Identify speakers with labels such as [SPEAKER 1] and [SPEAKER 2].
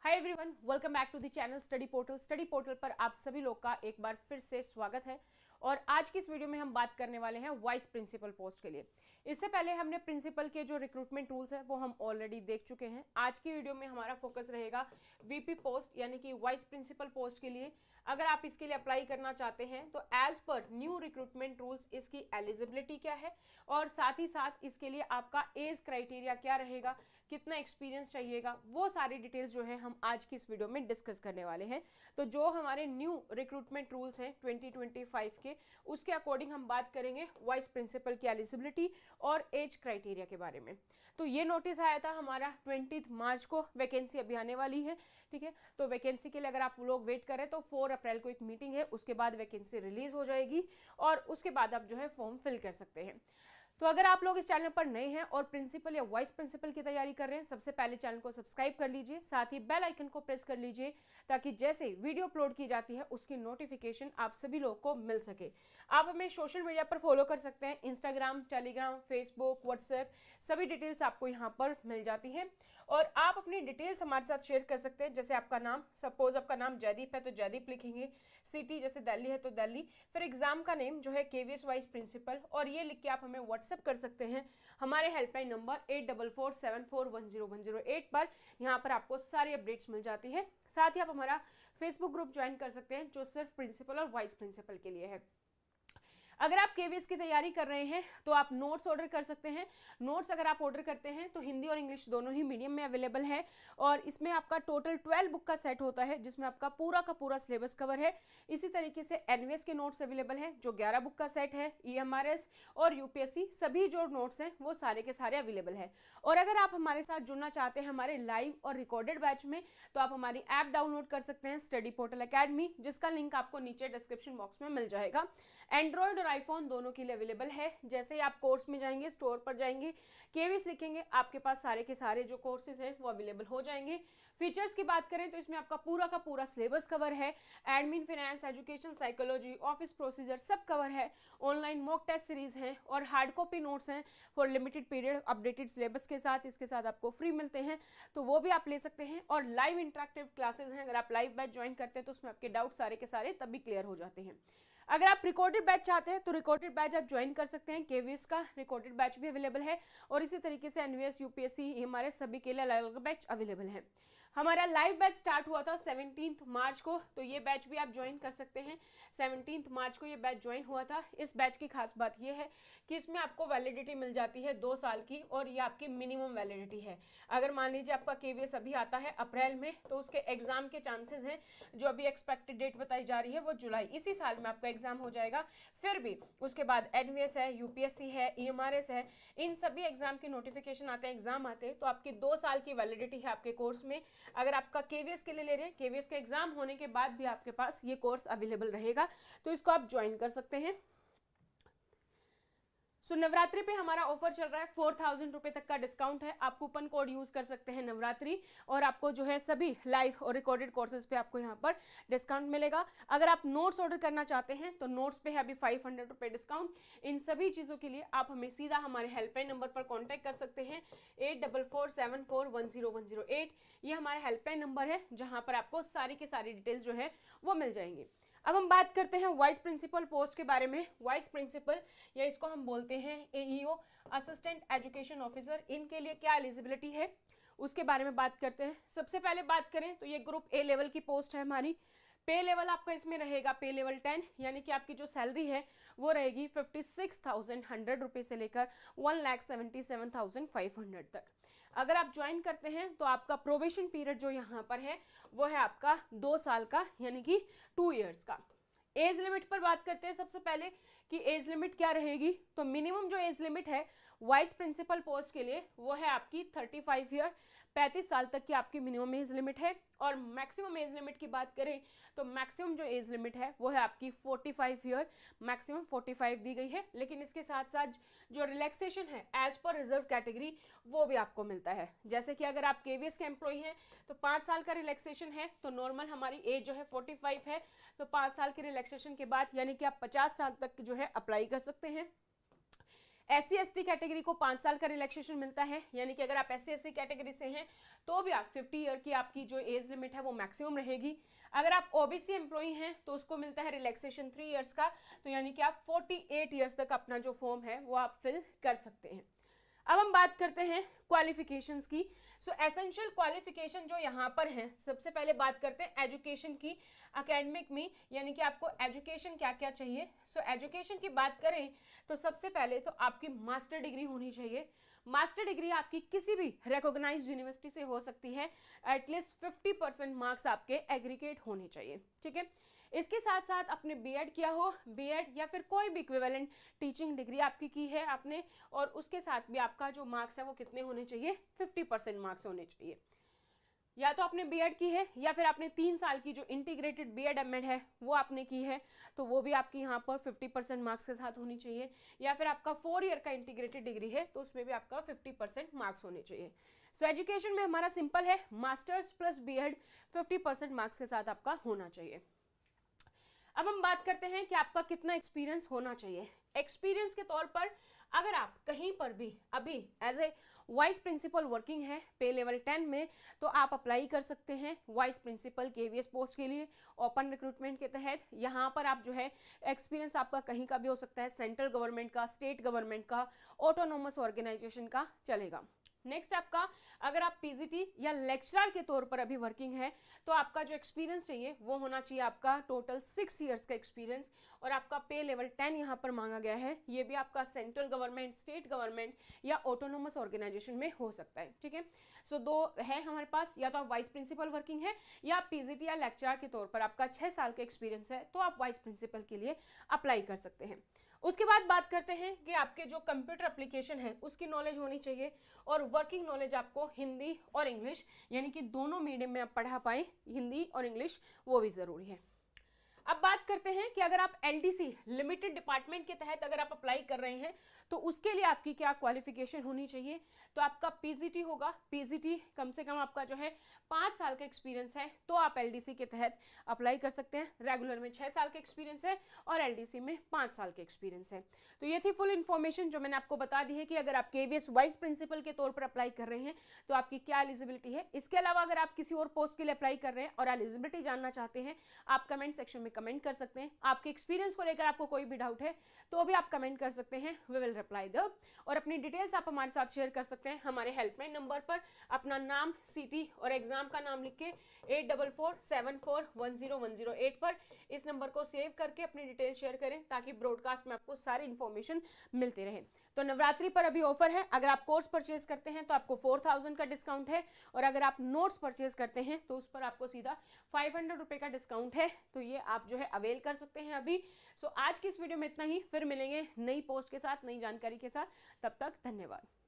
[SPEAKER 1] Hi everyone, welcome back to the channel study portal. Study portal पर आप सभी लोग का एक बार फिर से स्वागत है। और आज की इस वीडियो में हम बात करने वाले हैं वाइस प्रिंसिपल पोस्ट के लिए। इससे पहले हमने प्रिंसिपल के जो रिक्रूटमेंट रूल्स हैं वो हम ऑलरेडी देख चुके हैं। आज की वीडियो में हमारा फोकस रहेगा वीपी पोस्ट यानी कि वाइस प्रिंसिपल पोस्ट के लिए। अगर आप इसके लिए अप्लाई करना चाहते हैं तो एज पर न्यू रिक्रूटमेंट रूल्स इसकी एलिजिबिलिटी क्या है और साथ ही साथ इसके लिए आपका एज क्राइटेरिया क्या रहेगा, कितना एक्सपीरियंस चाहिएगा, वो सारी डिटेल्स जो है हम आज की इस वीडियो में डिस्कस करने वाले हैं। तो जो हमारे न्यू रिक्रूटमेंट रूल्स हैं 2025 के, उसके अकॉर्डिंग हम बात करेंगे वाइस प्रिंसिपल की एलिजिबिलिटी और एज क्राइटेरिया के बारे में। तो ये नोटिस आया था हमारा 20 मार्च को, वैकेंसी अभी आने वाली है, ठीक है। तो वैकेंसी के लिए अगर आप लोग वेट करें तो 4 अप्रैल को एक मीटिंग है, उसके बाद वैकेंसी रिलीज हो जाएगी और उसके बाद आप जो है फॉर्म फिल कर सकते हैं। तो अगर आप लोग इस चैनल पर नए हैं और प्रिंसिपल या वाइस प्रिंसिपल की तैयारी कर रहे हैं, सबसे पहले चैनल को सब्सक्राइब कर लीजिए, साथ ही बेल आइकन को प्रेस कर लीजिए ताकि जैसे वीडियो अपलोड की जाती है उसकी नोटिफिकेशन आप सभी लोगों को मिल सके। आप हमें सोशल मीडिया पर फॉलो कर सकते हैं, इंस्टाग्राम, टेलीग्राम, फेसबुक, व्हाट्सएप, सभी डिटेल्स आपको यहाँ पर मिल जाती हैं। और आप अपनी डिटेल्स हमारे साथ शेयर कर सकते हैं, जैसे आपका नाम, सपोज आपका नाम जयदीप है तो जयदीप लिखेंगे, सिटी जैसे दिल्ली है तो दिल्ली, फिर एग्जाम का नेम जो है केवीएस वाइस प्रिंसिपल, और ये लिख के आप हमें व्हाट्सएप कर सकते हैं हमारे हेल्पलाइन नंबर 8447410108 पर। यहाँ पर आपको सारी अपडेट्स मिल जाती है। साथ ही आप हमारा फेसबुक ग्रुप ज्वाइन कर सकते हैं जो सिर्फ प्रिंसिपल और वाइस प्रिंसिपल के लिए है। अगर आप केवीएस की तैयारी कर रहे हैं तो आप नोट्स ऑर्डर कर सकते हैं। नोट्स अगर आप ऑर्डर करते हैं तो हिंदी और इंग्लिश दोनों ही मीडियम में अवेलेबल है और इसमें आपका टोटल 12 बुक का सेट होता है जिसमें आपका पूरा का पूरा सिलेबस कवर है। इसी तरीके से एनवीएस के नोट्स अवेलेबल हैं जो 11 बुक का सेट है। ईएमआरएस और यूपीएससी सभी जो नोट्स हैं वो सारे के सारे अवेलेबल है। और अगर आप हमारे साथ जुड़ना चाहते हैं हमारे लाइव और रिकॉर्डेड बैच में तो आप हमारी ऐप डाउनलोड कर सकते हैं, स्टडी पोर्टल अकेडमी, जिसका लिंक आपको नीचे डिस्क्रिप्शन बॉक्स में मिल जाएगा। एंड्रॉइड और आईफोन दोनों के लिए अवेलेबल है। जैसे ही आप कोर्स में जाएंगे, स्टोर पर जाएंगे, केवीएस लिखेंगे, आपके पास सारे के सारे जो कोर्सेज हैं वो अवेलेबल हो जाएंगे। फीचर्स की बात करें तो इसमें आपका पूरा का पूरा सिलेबस कवर है, admin, finance, education, psychology, office procedure सब कवर है। ऑनलाइन मॉक टेस्ट सीरीज है और हार्ड कॉपी नोट्स हैं for limited period, updated syllabus के साथ, इसके साथ आपको फ्री मिलते हैं तो वो भी आप ले सकते हैं। और लाइव इंटरेक्टिव क्लासेज हैं, अगर आप लाइव बैच ज्वाइन करते हैं तो उसमें आपके डाउट सारे के सारे तब भी क्लियर हो जाते हैं। अगर आप रिकॉर्डेड बैच चाहते हैं तो रिकॉर्डेड बैच आप ज्वाइन कर सकते हैं, केवीएस का रिकॉर्डेड बैच भी अवेलेबल है और इसी तरीके से एनवीएस, यूपीएससी, हमारे सभी के लिए अलग अलग बैच अवेलेबल है। हमारा लाइव बैच स्टार्ट हुआ था 17 मार्च को, तो ये बैच भी आप ज्वाइन कर सकते हैं। 17 मार्च को ये बैच ज्वाइन हुआ था। इस बैच की खास बात ये है कि इसमें आपको वैलिडिटी मिल जाती है 2 साल की और ये आपकी मिनिमम वैलिडिटी है। अगर मान लीजिए आपका केवीएस अभी आता है अप्रैल में तो उसके एग्जाम के चांसेस हैं, जो अभी एक्सपेक्टेड डेट बताई जा रही है वो जुलाई, इसी साल में आपका एग्जाम हो जाएगा। फिर भी उसके बाद एनवीएस है, यूपीएससी है, ईएमआरएस है, इन सभी एग्जाम की नोटिफिकेशन आते हैं, एग्जाम आते हैं, तो आपकी 2 साल की वैलिडिटी है आपके कोर्स में। अगर आपका केवीएस के लिए ले रहे हैं, केवीएस के एग्जाम होने के बाद भी आपके पास ये कोर्स अवेलेबल रहेगा, तो इसको आप ज्वाइन कर सकते हैं। सो नवरात्रि पे हमारा ऑफर चल रहा है, 4000 रुपए तक का डिस्काउंट है। आप कूपन कोड यूज कर सकते हैं नवरात्रि और आपको जो है सभी लाइव और रिकॉर्डेड कोर्सेज पे आपको यहाँ पर डिस्काउंट मिलेगा। अगर आप नोट्स ऑर्डर करना चाहते हैं तो नोट्स पे है अभी 500 रुपए डिस्काउंट। इन सभी चीजों के लिए आप हमें सीधा हमारे हेल्पलाइन नंबर पर कॉन्टैक्ट कर सकते हैं 8447410108। ये हमारा हेल्पलाइन नंबर है जहां पर आपको सारी की सारी डिटेल्स जो है वो मिल जाएंगी। अब हम बात करते हैं वाइस प्रिंसिपल पोस्ट के बारे में। वाइस प्रिंसिपल या इसको हम बोलते हैं एईओ, असिस्टेंट एजुकेशन ऑफिसर, इनके लिए क्या एलिजिबिलिटी है उसके बारे में बात करते हैं। सबसे पहले बात करें तो ये ग्रुप ए लेवल की पोस्ट है हमारी। पे लेवल आपका इसमें रहेगा पे लेवल 10, यानी कि आपकी जो सैलरी है वो रहेगी 56,100 रुपये से लेकर 1,77,500 तक। अगर आप ज्वाइन करते हैं तो आपका प्रोबेशन पीरियड जो यहाँ पर है वो है आपका 2 साल का, यानी कि 2 ईयर्स का। एज लिमिट पर बात करते हैं सबसे पहले कि एज लिमिट क्या रहेगी। तो मिनिमम जो एज लिमिट है वाइस प्रिंसिपल पोस्ट के लिए वो है आपकी 35 ईयर, 35 साल तक की आपकी मिनिमम एज लिमिट है। और मैक्सिमम एज लिमिट की बात करें तो मैक्सिमम जो एज लिमिट है वो है आपकी 45 ईयर, मैक्सिमम 45 दी गई है। लेकिन इसके साथ साथ जो रिलैक्सेशन है एज पर रिजर्व कैटेगरी वो भी आपको मिलता है। जैसे कि अगर आप केवीएस के एम्प्लॉई हैं तो 5 साल का रिलैक्सेशन है, तो नॉर्मल हमारी एज जो है 45 है, तो 5 साल के रिलैक्सेशन के बाद यानी कि आप 50 साल तक जो है अप्लाई कर सकते हैं। SC/ST कैटेगरी को 5 साल का रिलैक्सेशन मिलता है, यानी कि अगर आप SC/ST कैटेगरी से हैं तो भी आप 50 ईयर की आपकी जो एज लिमिट है वो मैक्सिमम रहेगी। अगर आप OBC एम्प्लॉई हैं तो उसको मिलता है रिलैक्सेशन 3 ईयर्स का, तो यानी कि आप 48 ईयर्स तक अपना जो फॉर्म है वो आप फिल कर सकते हैं। अब हम बात करते हैं क्वालिफिकेशंस की। सो एसेंशियल क्वालिफिकेशन जो यहाँ पर है, सबसे पहले बात करते हैं एजुकेशन की, एकेडमिक में, यानी कि आपको एजुकेशन क्या क्या चाहिए। सो एजुकेशन की बात करें तो सबसे पहले तो आपकी मास्टर डिग्री होनी चाहिए। मास्टर डिग्री आपकी किसी भी रिकॉग्नाइज्ड यूनिवर्सिटी से हो सकती है। एटलीस्ट 50% मार्क्स आपके एग्रीगेट होने चाहिए, ठीक है। इसके साथ साथ आपने बीएड किया हो, बीएड या फिर कोई भी इक्विवेलेंट टीचिंग डिग्री आपकी की है आपने, और उसके साथ भी आपका जो मार्क्स है वो कितने होने चाहिए, 50% मार्क्स होने चाहिए। या तो आपने बीएड की है या फिर आपने 3 साल की जो इंटीग्रेटेड बीएड एमएड है वो आपने की है, तो वो भी आपकी यहाँ पर 50% मार्क्स के साथ होनी चाहिए। या फिर आपका 4 ईयर का इंटीग्रेटेड डिग्री है तो उसमें भी आपका 50% मार्क्स होने चाहिए। सो एजुकेशन में हमारा सिंपल है, मास्टर्स प्लस बीएड 50% मार्क्स के साथ आपका होना चाहिए। अब हम बात करते हैं कि आपका कितना एक्सपीरियंस होना चाहिए। एक्सपीरियंस के तौर पर अगर आप कहीं पर भी अभी as a vice principal working है पे लेवल 10 में, तो आप अप्लाई कर सकते हैं वाइस प्रिंसिपल KVS पोस्ट के लिए ओपन रिक्रूटमेंट के तहत। यहाँ पर आप जो है एक्सपीरियंस आपका कहीं का भी हो सकता है, सेंट्रल गवर्नमेंट का, स्टेट गवर्नमेंट का, ऑटोनोमस ऑर्गेनाइजेशन का चलेगा। नेक्स्ट आपका अगर आप पीजीटी या लेक्चरर के तौर पर अभी वर्किंग है तो आपका जो एक्सपीरियंस चाहिए वो होना चाहिए आपका टोटल 6 इयर्स का एक्सपीरियंस, और आपका पे लेवल 10 यहाँ पर मांगा गया है। ये भी आपका सेंट्रल गवर्नमेंट, स्टेट गवर्नमेंट या ऑटोनोमस ऑर्गेनाइजेशन में हो सकता है, ठीक है। सो दो है हमारे पास, या तो आप वाइस प्रिंसिपल वर्किंग है या आप पीजीटी या लेक्चरर के तौर पर आपका 6 साल का एक्सपीरियंस है तो आप वाइस प्रिंसिपल के लिए अप्लाई कर सकते हैं। उसके बाद बात करते हैं कि आपके जो कंप्यूटर एप्लीकेशन है उसकी नॉलेज होनी चाहिए, और वर्किंग नॉलेज आपको हिंदी और इंग्लिश, यानी कि दोनों मीडियम में आप पढ़ा पाए, हिंदी और इंग्लिश, वो भी ज़रूरी है। अब बात करते हैं कि अगर आप LDC लिमिटेड डिपार्टमेंट के तहत अगर आप अप्लाई कर रहे हैं तो उसके लिए आपकी क्या क्वालिफिकेशन होनी चाहिए। तो आपका PGT होगा, PGT कम से कम आपका जो है 5 साल का एक्सपीरियंस है तो आप LDC के तहत अप्लाई कर सकते हैं। रेगुलर में 6 साल का एक्सपीरियंस है और LDC में 5 साल का एक्सपीरियंस है। तो ये थी फुल इन्फॉर्मेशन जो मैंने आपको बता दी है कि अगर आप KVS वाइस प्रिंसिपल के तौर पर अप्लाई कर रहे हैं तो आपकी क्या एलिजिबिलिटी है। इसके अलावा अगर आप किसी और पोस्ट के लिए अप्लाई कर रहे हैं और एलिजिबिलिटी जानना चाहते हैं, आप कमेंट सेक्शन में कमेंट कर सकते हैं। आपके एक्सपीरियंस को लेकर आपको कोई भी डाउट है तो भी आप कमेंट कर सकते हैं, वी विल रिप्लाई द। और अपनी डिटेल्स आप हमारे साथ शेयर कर सकते हैं हमारे हेल्पलाइन नंबर पर। अपना नाम, सिटी और एग्जाम का नाम लिख के 8447410108 पर इस नंबर को सेव करके अपनी डिटेल शेयर करें ताकि ब्रॉडकास्ट में आपको सारी इन्फॉर्मेशन मिलते रहे। तो नवरात्रि पर अभी ऑफर है, अगर आप कोर्स परचेज करते हैं तो आपको 4000 का डिस्काउंट है, और अगर आप नोट्स परचेज करते हैं तो उस पर आपको सीधा 500 रुपये का डिस्काउंट है। तो ये आप जो है अवेल कर सकते हैं अभी। सो आज की इस वीडियो में इतना ही, फिर मिलेंगे नई पोस्ट के साथ, नई जानकारी के साथ। तब तक धन्यवाद।